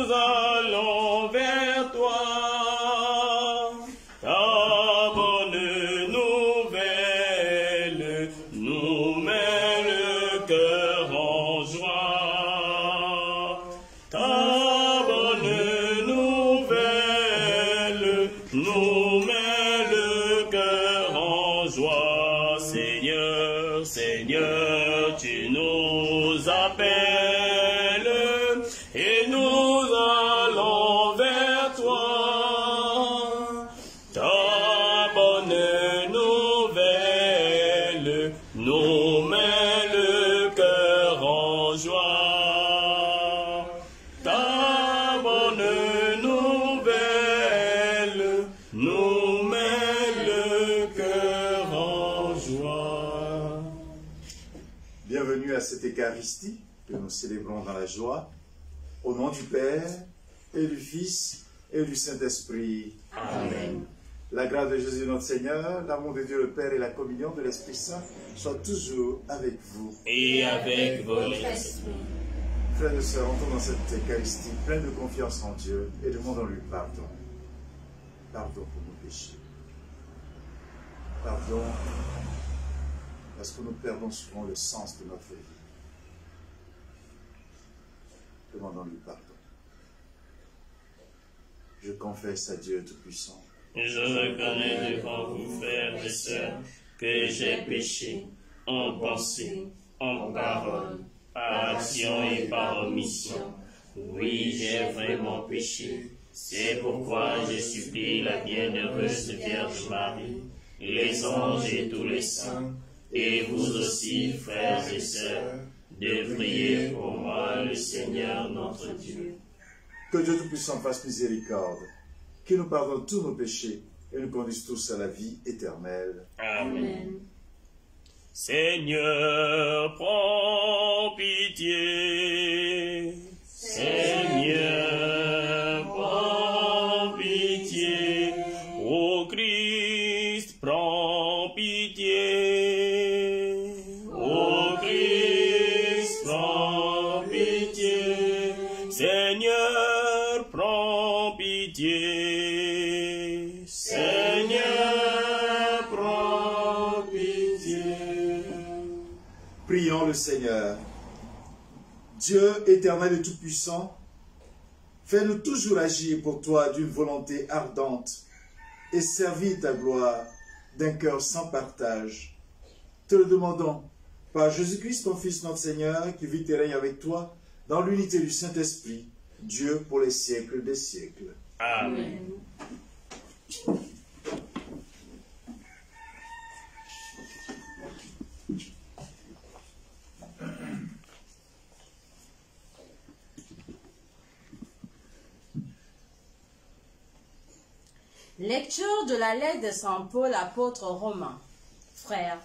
nous allons vers toi. Ta bonne nouvelle nous met le cœur en joie. Ta bonne nouvelle nous met le cœur en joie. Seigneur, Seigneur, tu nous appelles et nous allons vers toi. Ta bonne nouvelle nous met le cœur en joie. Ta bonne nouvelle nous met le cœur en joie. Bienvenue à cette Eucharistie que nous célébrons dans la joie. Au nom du Père, et du Fils, et du Saint-Esprit. Amen. La grâce de Jésus notre Seigneur, l'amour de Dieu le Père et la communion de l'Esprit Saint soient toujours avec vous. Et avec votre esprit. Frères et sœurs, entrons dans cette Eucharistie pleine de confiance en Dieu et demandons-lui pardon. Pardon pour nos péchés. Pardon parce que nous perdons souvent le sens de notre vie. Demandons-lui pardon. Je confesse à Dieu Tout-Puissant. Je reconnais devant vous, frères et sœurs, que j'ai péché en pensée, en parole, par action et par omission. Oui, j'ai vraiment péché. C'est pourquoi je supplie la bienheureuse Vierge Marie, les anges et tous les saints, et vous aussi, frères et sœurs, de prier pour moi, le Seigneur notre Dieu. Que Dieu Tout-Puissant fasse miséricorde, qu'il nous pardonne tous nos péchés et nous conduise tous à la vie éternelle. Amen. Seigneur, prends pitié. Seigneur, prends pitié. Ô Christ, prends pitié. Ô Christ, prends pitié. Seigneur, prends pitié. Seigneur, prends pitié. Prions le Seigneur. Dieu éternel et tout-puissant, fais-nous toujours agir pour toi d'une volonté ardente et servir ta gloire d'un cœur sans partage. Te le demandons par Jésus-Christ, ton Fils, notre Seigneur, qui vit et règne avec toi dans l'unité du Saint-Esprit, Dieu pour les siècles des siècles. Amen. Lecture de la lettre de Saint Paul, apôtre romain. Frères,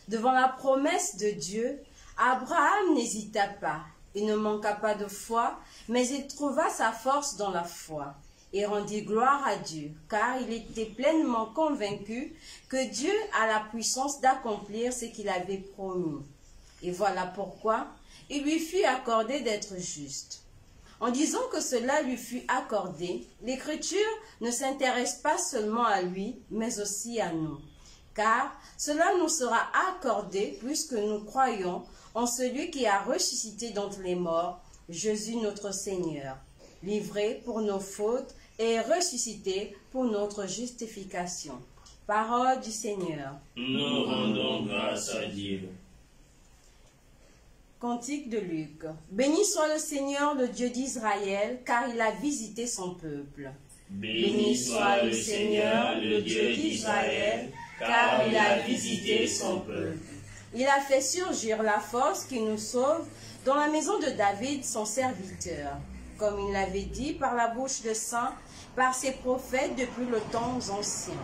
devant la promesse de Dieu, Abraham n'hésita pas. Il ne manqua pas de foi, mais il trouva sa force dans la foi et rendit gloire à Dieu, car il était pleinement convaincu que Dieu a la puissance d'accomplir ce qu'il avait promis. Et voilà pourquoi il lui fut accordé d'être juste. En disant que cela lui fut accordé, l'Écriture ne s'intéresse pas seulement à lui, mais aussi à nous. Car cela nous sera accordé puisque nous croyons en celui qui a ressuscité d'entre les morts, Jésus notre Seigneur, livré pour nos fautes et ressuscité pour notre justification. Parole du Seigneur. Nous rendons grâce à Dieu. Cantique de Luc. Béni soit le Seigneur, le Dieu d'Israël, car il a visité son peuple. Béni soit le Seigneur, le Dieu d'Israël, car il a visité son peuple. Il a fait surgir la force qui nous sauve dans la maison de David, son serviteur, comme il l'avait dit par la bouche de saints, par ses prophètes depuis le temps ancien.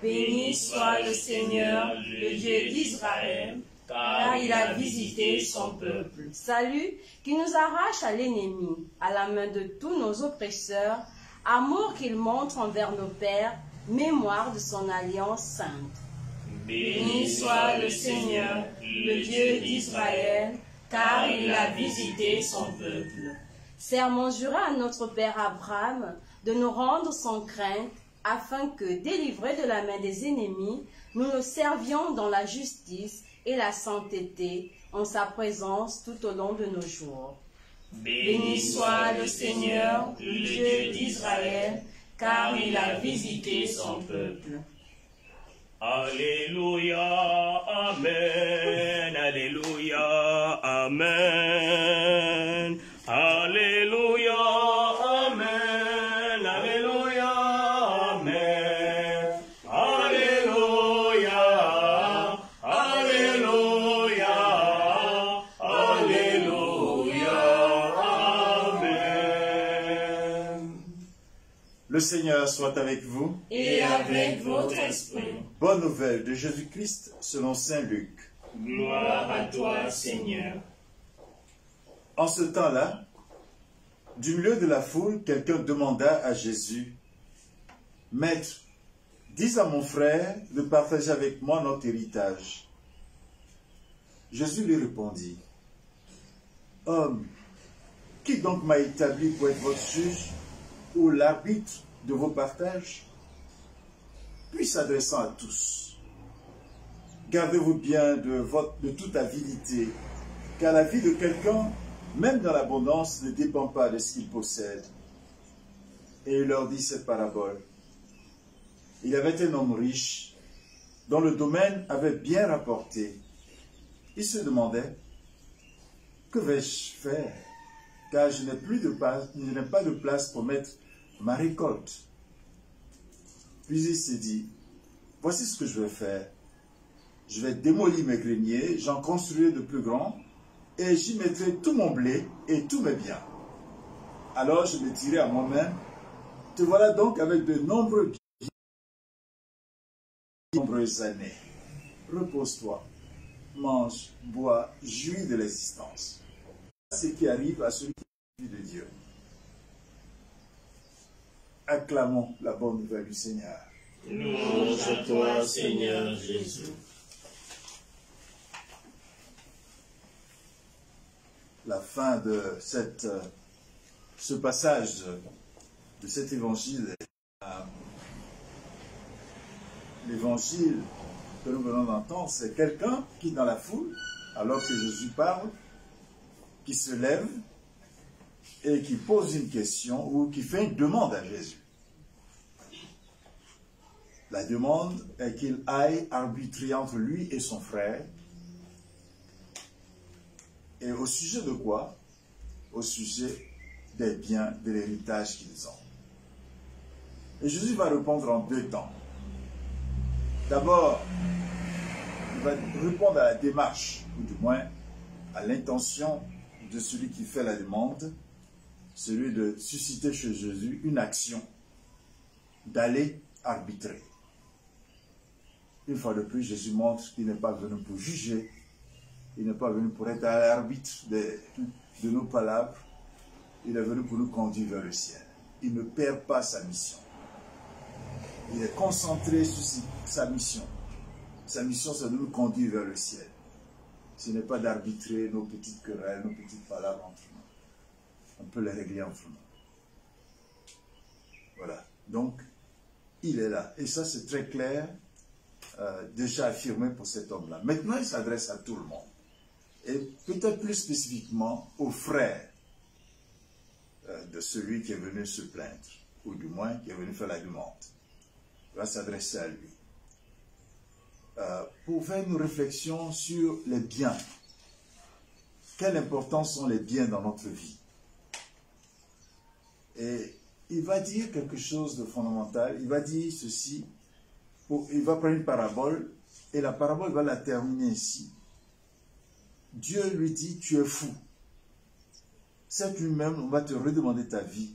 Béni soit le Seigneur, le Dieu d'Israël, car il a visité son peuple. Salut qui nous arrache à l'ennemi, à la main de tous nos oppresseurs, amour qu'il montre envers nos pères, mémoire de son alliance sainte. Béni soit le Seigneur, le Dieu d'Israël, car il a visité son peuple. serment juré à notre père Abraham de nous rendre sans crainte, afin que, délivrés de la main des ennemis, nous le servions dans la justice et la sainteté en sa présence tout au long de nos jours. Béni soit le Seigneur, le Dieu d'Israël, car il a visité son peuple. Alléluia, Amen, Alléluia, Amen, Alléluia, Amen, Alléluia, Amen, Alléluia, Alléluia, Alléluia, Amen. Le Seigneur soit avec vous. Et avec votre esprit. Bonne nouvelle de Jésus-Christ selon saint Luc. Gloire à toi, Seigneur. En ce temps-là, du milieu de la foule, quelqu'un demanda à Jésus, « Maître, dis à mon frère de partager avec moi notre héritage. » Jésus lui répondit, « Homme, qui donc m'a établi pour être votre juge ou l'arbitre de vos partages ?» Puis s'adressant à tous, « Gardez-vous bien de toute avidité, car la vie de quelqu'un, même dans l'abondance, ne dépend pas de ce qu'il possède. » Et il leur dit cette parabole. Il y avait un homme riche, dont le domaine avait bien rapporté. Il se demandait, « Que vais-je faire, car je n'ai pas de place pour mettre ma récolte. » Puis il s'est dit, « Voici ce que je vais faire. Je vais démolir mes greniers, j'en construirai de plus grands, et j'y mettrai tout mon blé et tous mes biens. Alors je me dirai à moi-même, te voilà donc avec de nombreuses années. Repose-toi, mange, bois, jouis de l'existence. » C'est ce qui arrive à celui qui est de Dieu. Acclamons la bonne nouvelle du Seigneur. Louange à toi, Seigneur Jésus. La fin de ce passage de cet évangile, l'évangile que nous venons d'entendre, c'est quelqu'un qui, dans la foule, alors que Jésus parle, qui se lève et qui pose une question ou qui fait une demande à Jésus. La demande est qu'il aille arbitrer entre lui et son frère. Et au sujet de quoi? Au sujet des biens, de l'héritage qu'ils ont. Et Jésus va répondre en deux temps. D'abord, il va répondre à la démarche, ou du moins à l'intention de celui qui fait la demande, celui de susciter chez Jésus une action, d'aller arbitrer. Une fois de plus, Jésus montre qu'il n'est pas venu pour juger, il n'est pas venu pour être à l'arbitre de nos palabres, il est venu pour nous conduire vers le ciel. Il ne perd pas sa mission. Il est concentré sur sa mission. Sa mission, c'est de nous conduire vers le ciel. Ce n'est pas d'arbitrer nos petites querelles, nos petites palabres entre nous. On peut les régler entre nous. Voilà. Donc, il est là. Et ça, c'est très clair, déjà affirmé pour cet homme-là. Maintenant, il s'adresse à tout le monde. Et peut-être plus spécifiquement aux frères de celui qui est venu se plaindre, ou du moins qui est venu faire la demande. Il va s'adresser à lui. Pour faire une réflexion sur les biens. Quelle importance sont les biens dans notre vie? Et il va dire quelque chose de fondamental. Il va dire ceci. Il va prendre une parabole. Et la parabole va la terminer ici. Dieu lui dit, tu es fou. C'est lui-même, on va te redemander ta vie.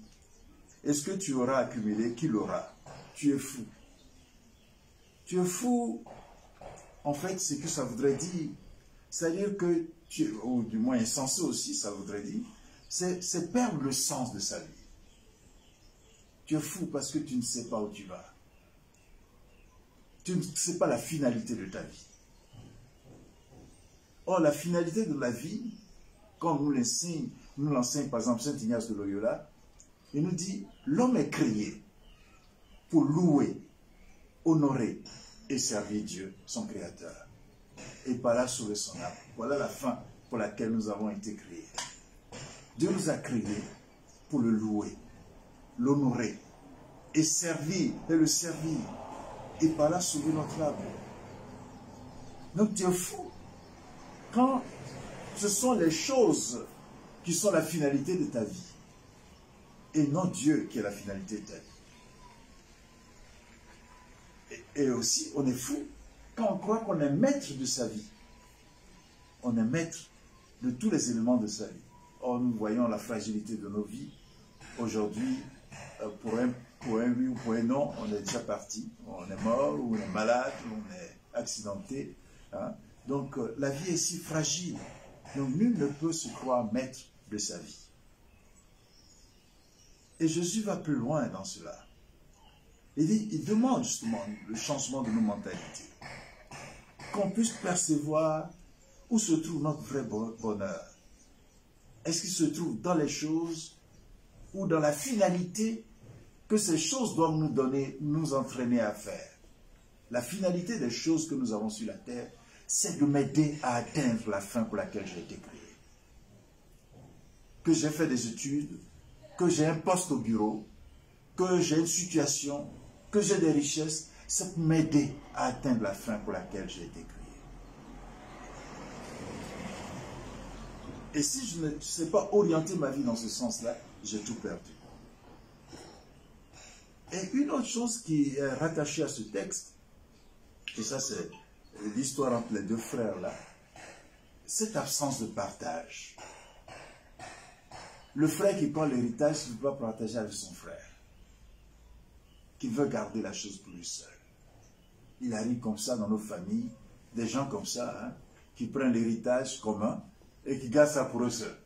Est-ce que tu auras accumulé? Qui l'aura? Tu es fou. Tu es fou. En fait, c'est que ça voudrait dire. C'est-à-dire que, ou du moins insensé aussi, ça voudrait dire, c'est perdre le sens de sa vie. Tu es fou parce que tu ne sais pas où tu vas. Tu ne sais pas la finalité de ta vie. Or, la finalité de la vie, quand on nous l'enseigne nous l'enseigne par exemple Saint Ignace de Loyola, il nous dit, l'homme est créé pour louer, honorer et servir Dieu, son Créateur. Et par là sauver son âme. Voilà la fin pour laquelle nous avons été créés. Dieu nous a créés pour le louer, l'honorer et servir, et le servir. Et par là sauver notre âme. Donc tu es fou quand ce sont les choses qui sont la finalité de ta vie et non Dieu qui est la finalité de ta vie. Et aussi, on est fou quand on croit qu'on est maître de sa vie. On est maître de tous les éléments de sa vie. Or, nous voyons la fragilité de nos vies. Aujourd'hui, pour un oui ou pour un non, on est déjà parti. On est mort, ou on est malade, ou on est accidenté. Hein? Donc, la vie est si fragile. Donc, nul ne peut se croire maître de sa vie. Et Jésus va plus loin dans cela. Il demande justement le changement de nos mentalités. Qu'on puisse percevoir où se trouve notre vrai bonheur. Est-ce qu'il se trouve dans les choses ou dans la finalité que ces choses doivent nous donner, nous entraîner à faire? La finalité des choses que nous avons sur la terre, c'est de m'aider à atteindre la fin pour laquelle j'ai été créé. Que j'ai fait des études, que j'ai un poste au bureau, que j'ai une situation, que j'ai des richesses, c'est pour m'aider à atteindre la fin pour laquelle j'ai été créé. Et si je ne sais pas orienter ma vie dans ce sens-là, j'ai tout perdu. Et une autre chose qui est rattachée à ce texte, et ça c'est l'histoire entre les deux frères là, cette absence de partage. Le frère qui prend l'héritage ne peut pas partager avec son frère, qui veut garder la chose pour lui seul. Il arrive comme ça dans nos familles, des gens comme ça, hein, qui prennent l'héritage commun et qui gardent ça pour eux seuls.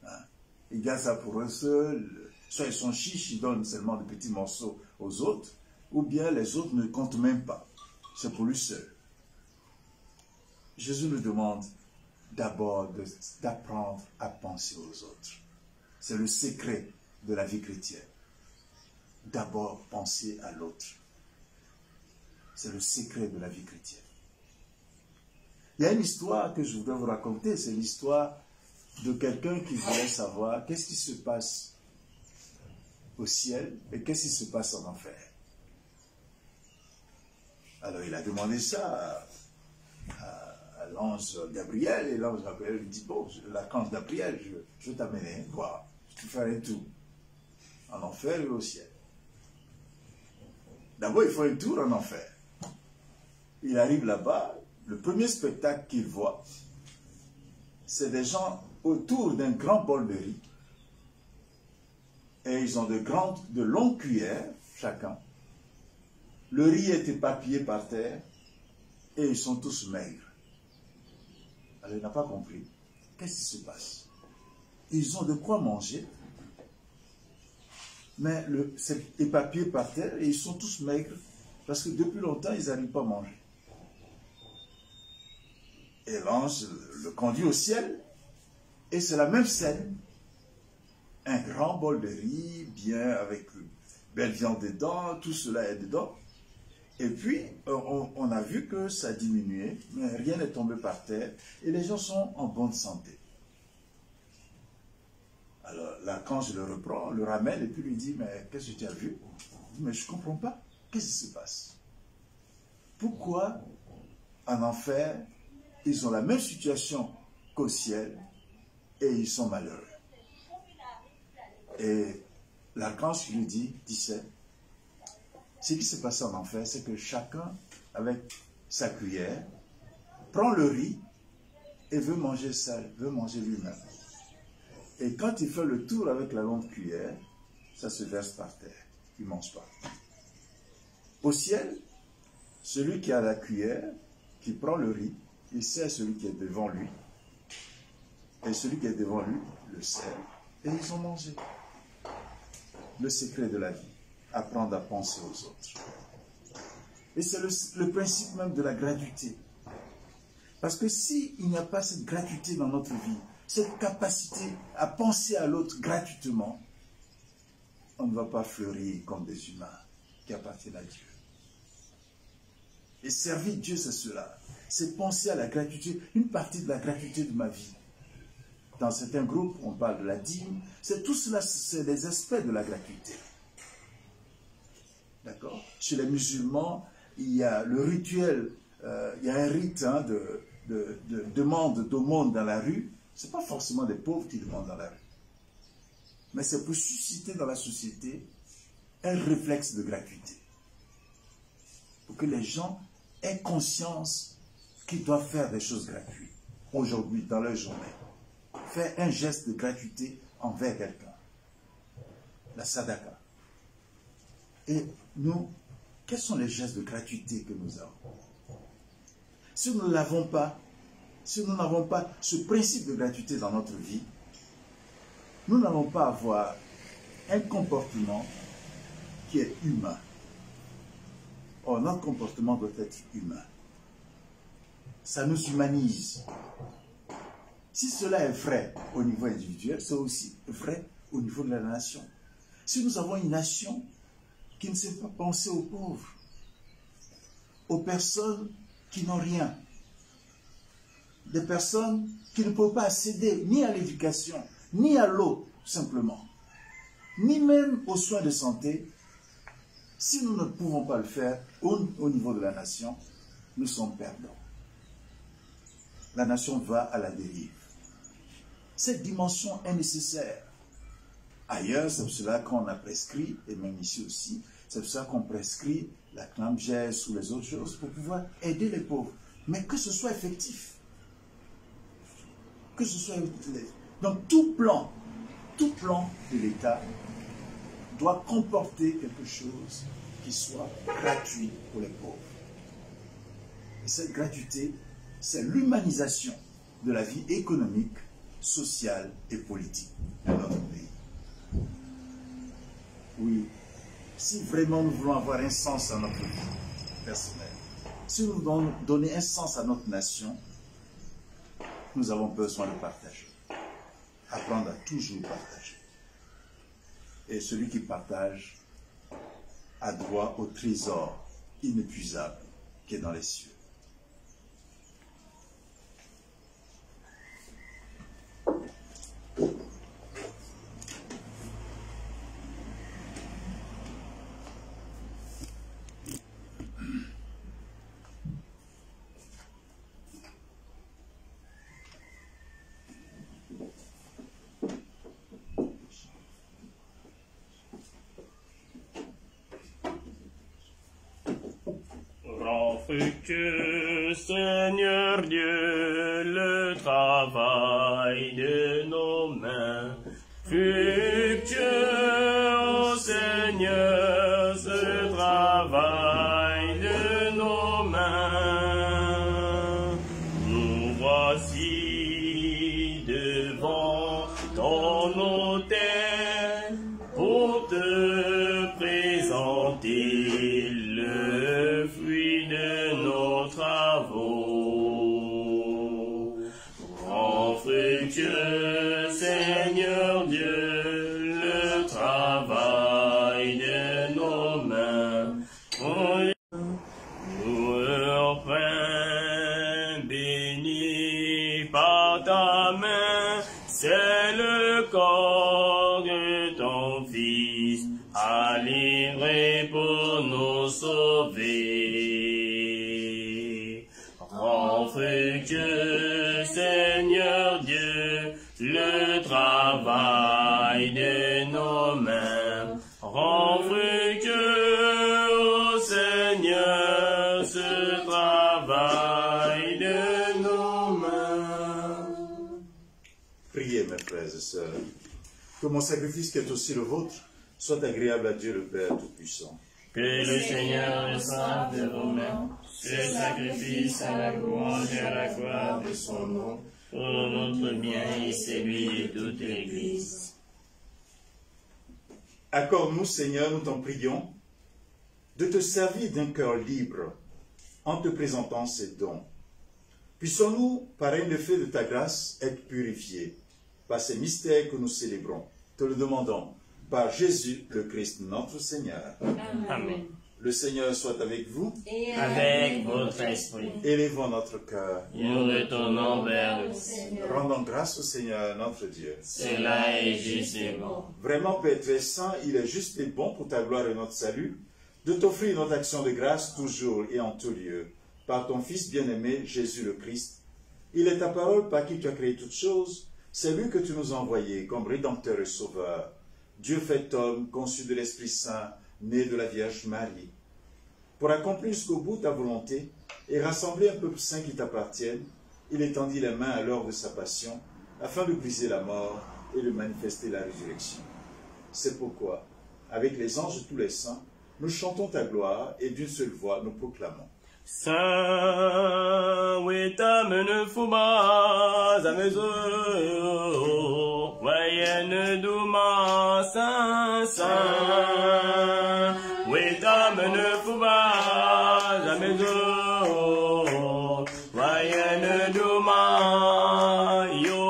Hein. Ils gardent ça pour eux seuls, soit ils sont chiches, ils donnent seulement de petits morceaux aux autres, ou bien les autres ne comptent même pas. C'est pour lui seul. Jésus nous demande d'abord d'apprendre à penser aux autres. C'est le secret de la vie chrétienne. D'abord penser à l'autre. C'est le secret de la vie chrétienne. Il y a une histoire que je voudrais vous raconter, c'est l'histoire de quelqu'un qui voulait savoir qu'est-ce qui se passe au ciel et qu'est-ce qui se passe en enfer. Alors il a demandé ça à l'ange Gabriel, et l'ange Gabriel lui dit, bon, l'archange Gabriel, je vais t'amener voir, je te ferai tout, en enfer et au ciel. D'abord, il faut un tour en enfer. Il arrive là-bas, le premier spectacle qu'il voit, c'est des gens autour d'un grand bol de riz, et ils ont de longues cuillères, chacun. Le riz est éparpillé par terre, et ils sont tous maigres. Alors il n'a pas compris. Qu'est-ce qui se passe? Ils ont de quoi manger, mais c'est éparpillé par terre, et ils sont tous maigres, parce que depuis longtemps, ils n'arrivent pas à manger. Et l'ange le conduit au ciel, et c'est la même scène. Un grand bol de riz, bien avec belle viande dedans, tout cela est dedans. Et puis, on a vu que ça diminuait, mais rien n'est tombé par terre, et les gens sont en bonne santé. Alors, l'archange le reprend, le ramène, et puis lui dit, mais qu'est-ce que tu as vu? Il dit, mais je ne comprends pas, qu'est-ce qui se passe? Pourquoi, en enfer, ils ont la même situation qu'au ciel, et ils sont malheureux? Et l'archange lui dit, ce qui s'est passé en enfer, c'est que chacun, avec sa cuillère, prend le riz et veut manger seul, veut manger lui-même. Et quand il fait le tour avec la longue cuillère, ça se verse par terre. Il ne mange pas. Au ciel, celui qui a la cuillère, qui prend le riz, il sert celui qui est devant lui. Et celui qui est devant lui le sert. Et ils ont mangé. Le secret de la vie. Apprendre à penser aux autres. Et c'est le principe même de la gratuité. Parce que s'il n'y a pas cette gratuité dans notre vie, cette capacité à penser à l'autre gratuitement, on ne va pas fleurir comme des humains qui appartiennent à Dieu. Et servir Dieu, c'est cela. C'est penser à la gratuité, une partie de la gratuité de ma vie. Dans certains groupes, on parle de la dîme. C'est tout cela, c'est des aspects de la gratuité. D'accord? Chez les musulmans, il y a le rituel, il y a un rite de demande d'aumône dans la rue. Ce n'est pas forcément des pauvres qui demandent dans la rue. Mais c'est pour susciter dans la société un réflexe de gratuité. Pour que les gens aient conscience qu'ils doivent faire des choses gratuites aujourd'hui, dans leur journée. Faire un geste de gratuité envers quelqu'un. La sadaka. Et nous, quels sont les gestes de gratuité que nous avons? Si nous ne l'avons pas, si nous n'avons pas ce principe de gratuité dans notre vie, nous n'allons pas avoir un comportement qui est humain. Or, notre comportement doit être humain. Ça nous humanise. Si cela est vrai au niveau individuel, c'est aussi vrai au niveau de la nation. Si nous avons une nation qui ne sait pas penser aux pauvres, aux personnes qui n'ont rien, des personnes qui ne peuvent pas accéder ni à l'éducation, ni à l'eau, simplement, ni même aux soins de santé, si nous ne pouvons pas le faire au niveau de la nation, nous sommes perdants. La nation va à la dérive. Cette dimension est nécessaire. Ailleurs, c'est pour cela qu'on a prescrit, et même ici aussi, c'est pour cela qu'on prescrit la clamgesse ou les autres choses pour pouvoir aider les pauvres. Mais que ce soit effectif. Que ce soit effectif. Donc tout plan de l'État doit comporter quelque chose qui soit gratuit pour les pauvres. Et cette gratuité, c'est l'humanisation de la vie économique, sociale et politique de notre pays. Oui, si vraiment nous voulons avoir un sens à notre vie personnelle, si nous voulons donner un sens à notre nation, nous avons besoin de partager. Apprendre à toujours partager. Et celui qui partage a droit au trésor inépuisable qui est dans les cieux. Rends fructueux, Seigneur Dieu, le travail de nos mains. Fructueux, ô Seigneur, ce travail de nos mains. Nous voici devant ton autel pour te présenter le fruit de nos travaux. Rends fructueux, Seigneur Dieu, le travail de nos mains. Nous pain béni par ta main, c'est le corps de ton Fils, à livrer pour nous sauver. Rends fructueux, Seigneur Dieu, le travail de nos mains. Rends fructueux, ô Seigneur, ce travail de nos mains. Priez, mes frères et sœurs, que mon sacrifice qui est aussi le vôtre soit agréable à Dieu le Père Tout-Puissant. Que le Seigneur reçoive de vos mains ce sacrifice à la louange et à la gloire de son nom, pour notre bien et celui de toute l'Église. Accorde-nous, Seigneur, nous t'en prions, de te servir d'un cœur libre en te présentant ces dons, Puissions-nous, par un effet de ta grâce, être purifiés par ces mystères que nous célébrons. Te le demandons par Jésus le Christ, notre Seigneur. Amen. Le Seigneur soit avec vous. Et Avec votre esprit, Élevons notre cœur. nous retournons vers le Seigneur. Rendons grâce au Seigneur, notre Dieu. Cela est juste et bon. Vraiment, Père très saint, il est juste et bon pour ta gloire et notre salut de t'offrir notre action de grâce toujours et en tout lieu. Par ton Fils bien-aimé, Jésus le Christ. Il est ta parole par qui tu as créé toutes choses. C'est lui que tu nous as envoyé comme Rédempteur et Sauveur. Dieu fait homme, conçu de l'Esprit Saint, né de la Vierge Marie. Pour accomplir jusqu'au bout ta volonté et rassembler un peuple saint qui t'appartienne, il étendit les mains à l'heure de sa passion, afin de briser la mort et de manifester la résurrection. C'est pourquoi, avec les anges de tous les saints, nous chantons ta gloire et d'une seule voix nous proclamons. Saint, wetamene fuba zamezo, wayene duma, Saint, Saint, wetamene fuba zamezo, wayene duma, yo,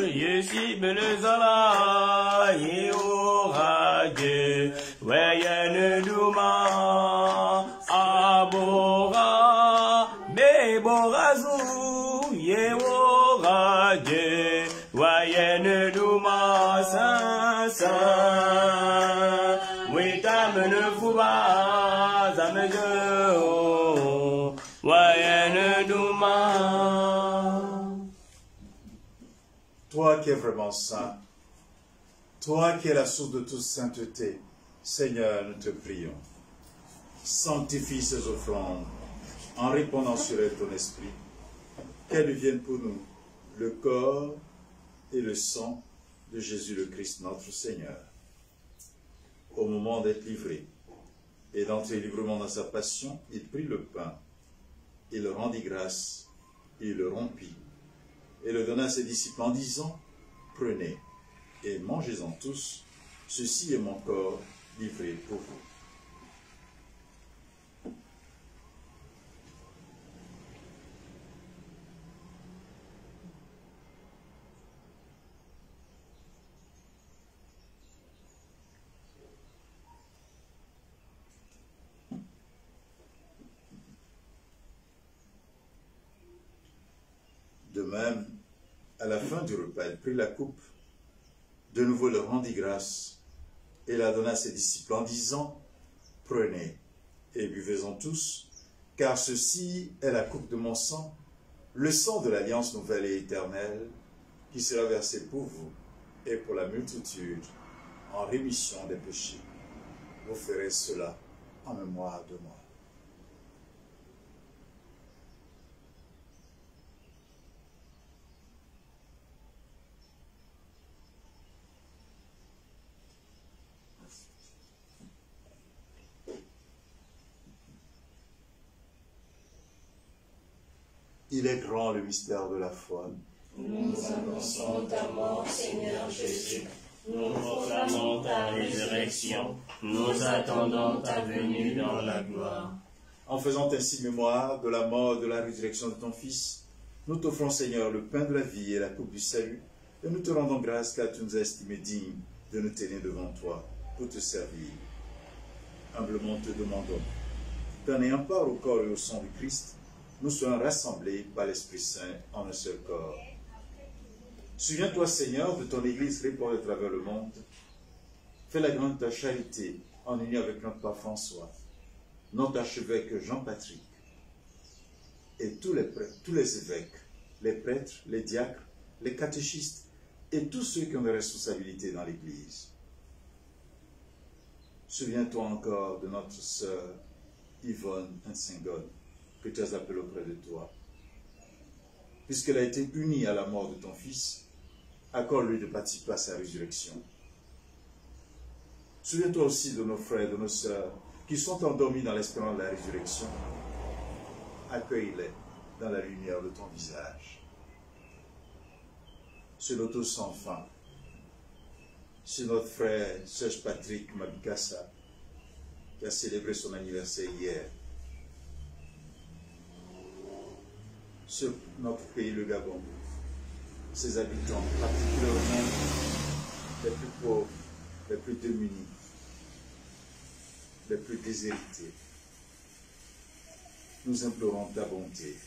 yesi belezala, yo rage, wayene duma. Abora, beborazu, yeworaje, wayene duma, Saint, Saint, wetamene fuba, zamejo, wayene duma. Toi qui es vraiment saint, toi qui es la source de toute sainteté, Seigneur, nous te prions. Sanctifie ces offrandes en répandant sur elles ton esprit, qu'elles deviennent pour nous le corps et le sang de Jésus le Christ notre Seigneur. Au moment d'être livré et d'entrer librement dans sa passion, il prit le pain, il rendit grâce, il le rompit et le donna à ses disciples en disant, « Prenez et mangez-en tous, ceci est mon corps livré pour vous. » De même, à la fin du repas, il prit la coupe, de nouveau leur rendit grâce et la donna à ses disciples en disant, « Prenez et buvez-en tous, car ceci est la coupe de mon sang, le sang de l'alliance nouvelle et éternelle, qui sera versé pour vous et pour la multitude en rémission des péchés. Vous ferez cela en mémoire de moi. » Il est grand le mystère de la foi. Nous annonçons ta mort, Seigneur Jésus. Nous proclamons ta résurrection. Nous attendons ta venue dans la gloire. En faisant ainsi mémoire de la mort et de la résurrection de ton Fils, nous t'offrons, Seigneur, le pain de la vie et la coupe du salut, et nous te rendons grâce car tu nous as estimés dignes de nous tenir devant toi pour te servir. Humblement te demandons qu'en ayant part au corps et au sang du Christ, nous soyons rassemblés par l'Esprit Saint en un seul corps. Souviens-toi, Seigneur, de ton Église répandue à travers le monde. Fais la grande ta charité en union avec notre Père François, notre archevêque Jean-Patrick, et tous les évêques, les prêtres, les diacres, les catéchistes et tous ceux qui ont des responsabilités dans l'Église. Souviens-toi encore de notre sœur Yvonne Nsengon, que tu as appelée auprès de toi. Puisqu'elle a été unie à la mort de ton Fils, accorde-lui de participer à sa résurrection. Souviens-toi aussi de nos frères et de nos sœurs qui sont endormis dans l'espérance de la résurrection. Accueille-les dans la lumière de ton visage. Sur nos tous sans fin, sur notre frère Serge Patrick Mabikassa, qui a célébré son anniversaire hier. sur notre pays, le Gabon, ses habitants, particulièrement les plus pauvres, les plus démunis, les plus déshérités. Nous implorons ta bonté.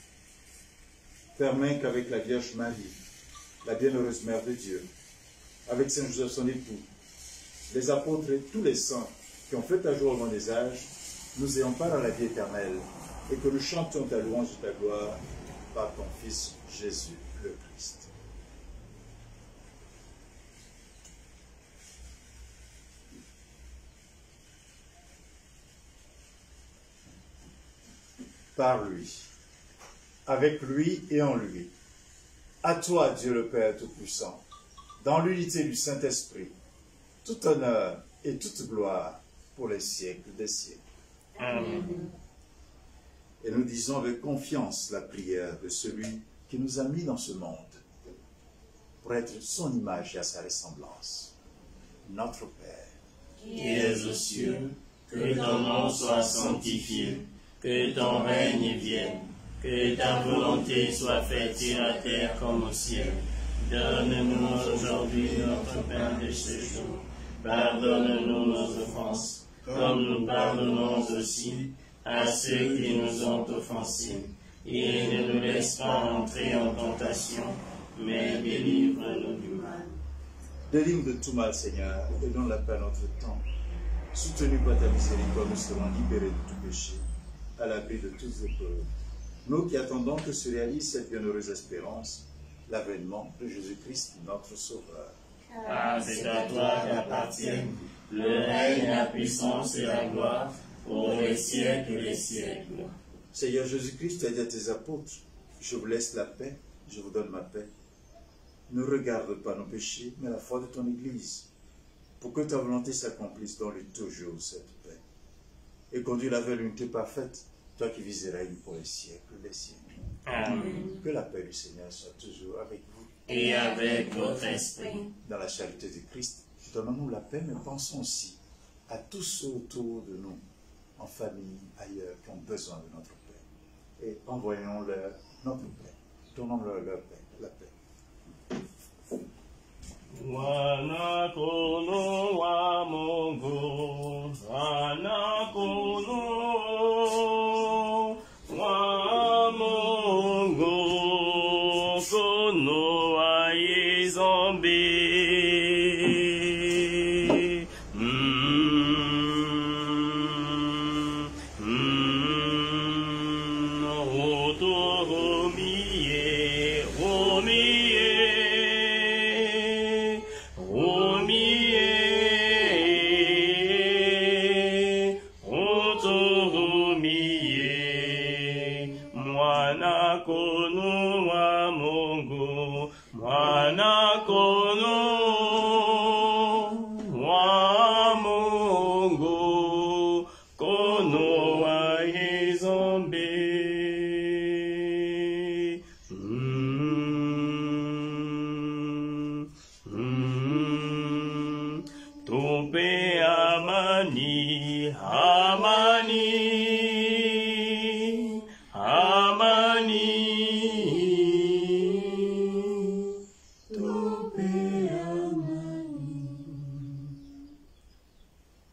Permets qu'avec la Vierge Marie, la bienheureuse Mère de Dieu, avec Saint Joseph son époux, les apôtres et tous les saints qui ont fait à jour au long des âges, nous ayons part à la vie éternelle et que nous chantions ta louange et ta gloire par ton Fils Jésus le Christ. Par lui, avec lui et en lui. À toi, Dieu le Père Tout-Puissant, dans l'unité du Saint-Esprit, tout honneur et toute gloire pour les siècles des siècles. Amen. Et nous disons avec confiance la prière de celui qui nous a mis dans ce monde pour être son image et à sa ressemblance. Notre Père, Qui es aux cieux, que ton nom soit sanctifié, que ton règne vienne, que ta volonté soit faite sur la terre comme au ciel. Donne-nous aujourd'hui notre pain de ce jour. Pardonne-nous nos offenses, comme nous pardonnons aussi à ceux qui nous ont offensés. Et ne nous laisse pas entrer en tentation, mais délivre-nous du mal. délivre de tout mal, Seigneur, et donne la paix à notre temps. Soutenu par ta miséricorde, nous serons libérés de tout péché, à l'abri de toutes épreuves. Nous qui attendons que se réalise cette bienheureuse espérance, l'avènement de Jésus-Christ, notre Sauveur. Ah, c'est à toi qu'appartiennent le règne, la puissance et la gloire pour les siècles des siècles. Seigneur Jésus-Christ, tu as dit à tes apôtres, je vous laisse la paix, je vous donne ma paix. Ne regarde pas nos péchés, mais la foi de ton Église, pour que ta volonté s'accomplisse dans lui toujours cette paix. Et conduis la vers l'unité parfaite, toi qui vis et règnes pour les siècles des siècles. Amen. Que la paix du Seigneur soit toujours avec vous. Et avec votre esprit. Dans la charité de Christ, donnons-nous la paix, mais pensons aussi à tous ceux autour de nous, en famille, ailleurs, qui ont besoin de notre paix. Et envoyons-leur notre paix. Donnons-leur leur paix, la paix. Wanakono wa Mungu, wanakono wa Mungu, kono wa Yezombi.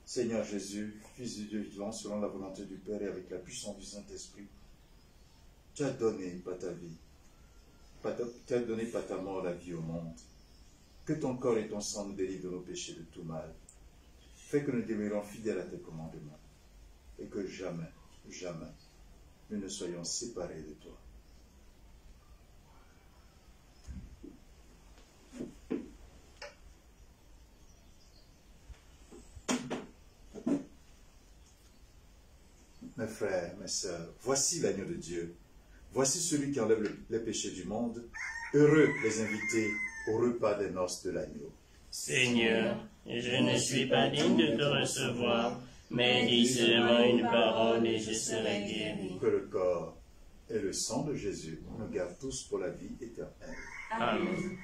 Seigneur Jésus, Fils du Dieu vivant, selon la volonté du Père et avec la puissance du Saint-Esprit, tu as donné par ta vie, tu as donné par ta mort la vie au monde. Que ton corps et ton sang nous délivrent de nos péchés, de tout mal. Fais que nous demeurions fidèles à tes commandements et que jamais, jamais, nous ne soyons séparés de toi. Mes frères, mes sœurs, voici l'agneau de Dieu. Voici celui qui enlève les péchés du monde. Heureux les invités au repas des noces de l'agneau. Seigneur, je ne suis pas digne de te recevoir, mais dis seulement une parole et je serai guéri. Que le corps et le sang de Jésus nous gardent tous pour la vie éternelle. Amen.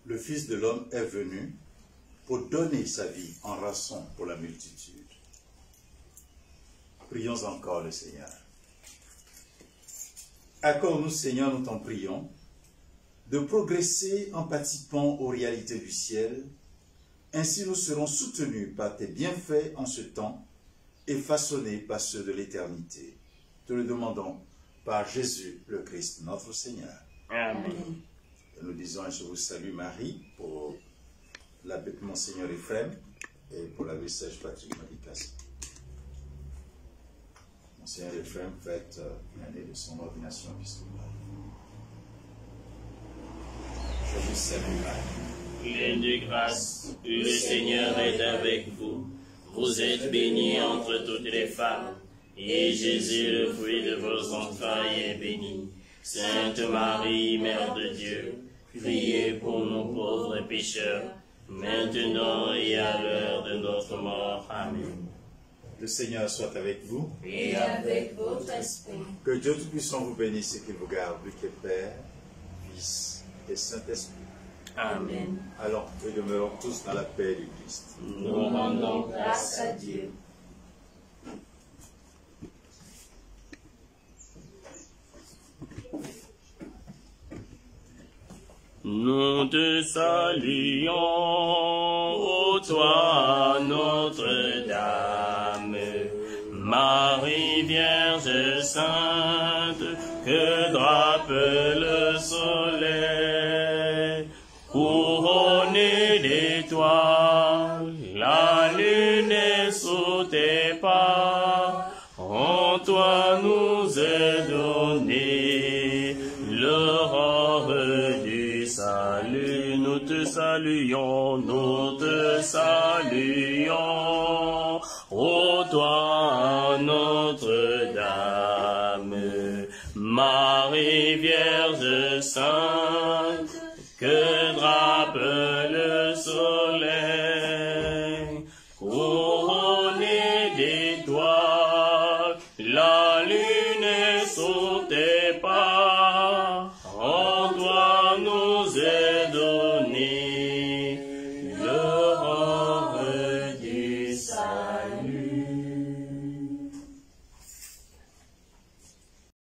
le Fils de l'homme est venu pour donner sa vie en rançon pour la multitude. Prions encore le Seigneur. Accorde-nous, Seigneur, nous t'en prions, de progresser en participant aux réalités du ciel. Ainsi nous serons soutenus par tes bienfaits en ce temps et façonnés par ceux de l'éternité. Te le demandons par Jésus le Christ, notre Seigneur. Amen. Et nous disons, je vous salue Marie, pour l'abbé Monseigneur Ephraim et pour l'abbé Serge Patrick Madikas. Monseigneur Ephraim fête l'année de son ordination épiscopale. Je vous salue Marie. Pleine de grâce, le Seigneur est avec vous. Vous êtes bénie entre toutes les femmes, et Jésus, le fruit de vos entrailles, est béni. Sainte Marie, Mère de Dieu, priez pour nous pauvres pécheurs, maintenant et à l'heure de notre mort. Amen. Le Seigneur soit avec vous. Et avec votre esprit. Que Dieu Tout-Puissant vous bénisse et qu'il vous garde, lui qui est Père, Fils et Saint-Esprit. Amen. Allons et demeurons tous dans la paix du Christ. Nous rendons grâce à Dieu. Nous te saluons, ô toi, Notre-Dame, Marie Vierge Sainte, que drape le soleil, couronnée d'étoiles, la lune est sous tes pas, en toi nous est donné l'aurore du salut. Nous te saluons, ô toi, Notre-Dame, Marie Vierge Sainte, que drape le soleil, couronnée d'étoiles,